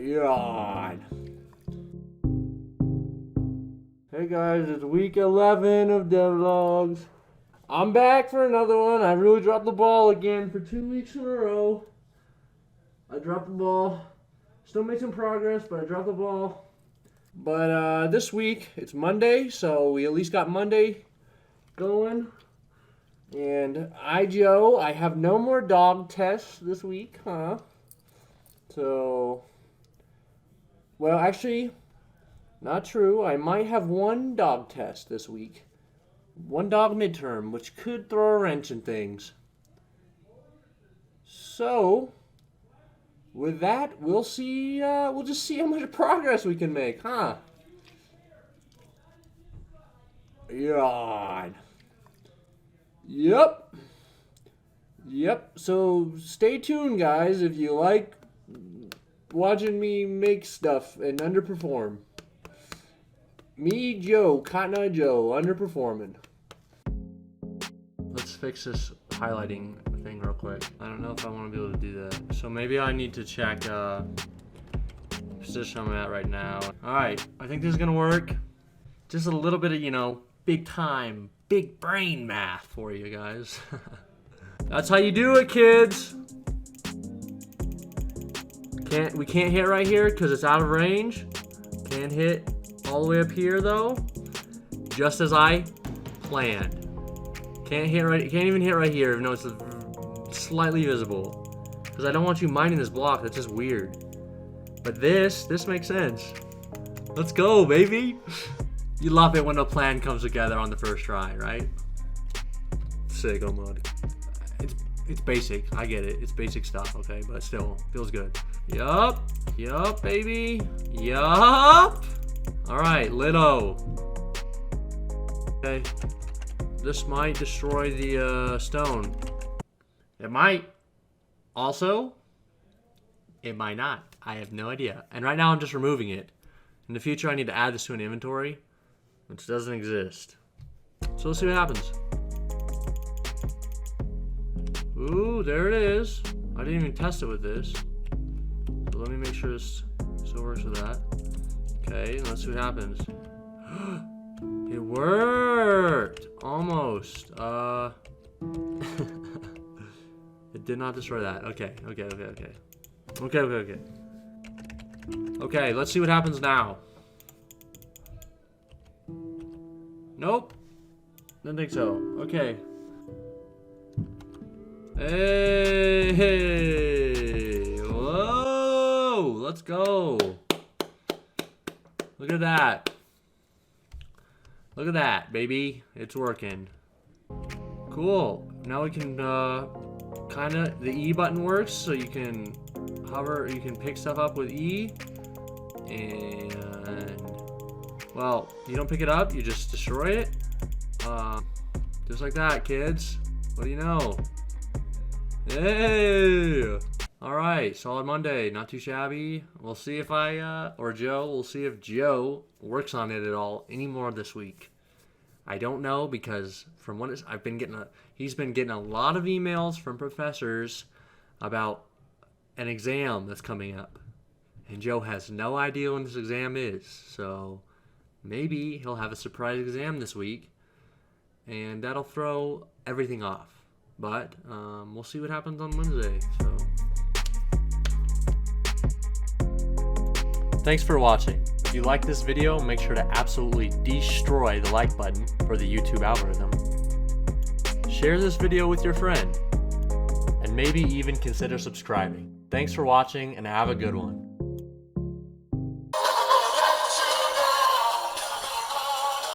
God. Hey guys, it's week 11 of Devlogs. I'm back for another one. I really dropped the ball again for 2 weeks in a row. I dropped the ball. Still making progress, but I dropped the ball. But this week, it's Monday, so we at least got Monday going. And Joe, I have no more dog tests this week, huh? So, well, actually, not true. I might have one dog test this week. One dog midterm, which could throw a wrench in things. So, with that, we'll see. We'll just see how much progress we can make, huh? God. Yep. So stay tuned, guys, if you like watching me make stuff and underperform. Me, Joe, Cotton Eye Joe, underperforming. Let's fix this highlighting thing real quick. I don't know if I want to be able to do that. So maybe I need to check position I'm at right now. Alright, I think this is gonna work. Just a little bit of, big time, big brain math for you guys. That's how you do it, kids. We can't hit right here because it's out of range. Can't hit all the way up here though, just as I planned. Can't even hit right here, even though it's slightly visible, because I don't want you mining this block. That's just weird. But this makes sense. Let's go, baby. You love it when a plan comes together on the first try, right? Sicko mode. It's basic. I get it. It's basic stuff, okay? But still, feels good. Yup, baby. Yup. All right, Litto. Okay. This might destroy the stone. It might. Also, it might not. I have no idea. And right now, I'm just removing it. In the future, I need to add this to an inventory, which doesn't exist. So let's see what happens. Ooh, there it is. I didn't even test it with this. So let me make sure this still works with that. Okay, let's see what happens. It worked! Almost. It did not destroy that. Okay. Okay, let's see what happens now. Nope. Didn't think so. Okay. Hey! Whoa! Let's go. Look at that. Look at that, baby. It's working. Cool. Now we can the E button works, so you can hover, you can pick stuff up with E. And, well, you don't pick it up, you just destroy it. Just like that, kids. What do you know? Hey! Alright, solid Monday. Not too shabby. We'll see if we'll see if Joe works on it at all anymore this week. I don't know, because from what he's been getting a lot of emails from professors about an exam that's coming up. And Joe has no idea when this exam is. So maybe he'll have a surprise exam this week, and that'll throw everything off. But we'll see what happens on Wednesday. So thanks for watching. If you like this video, make sure to absolutely destroy the like button for the YouTube algorithm. Share this video with your friend, and maybe even consider subscribing. Thanks for watching, and have a good one.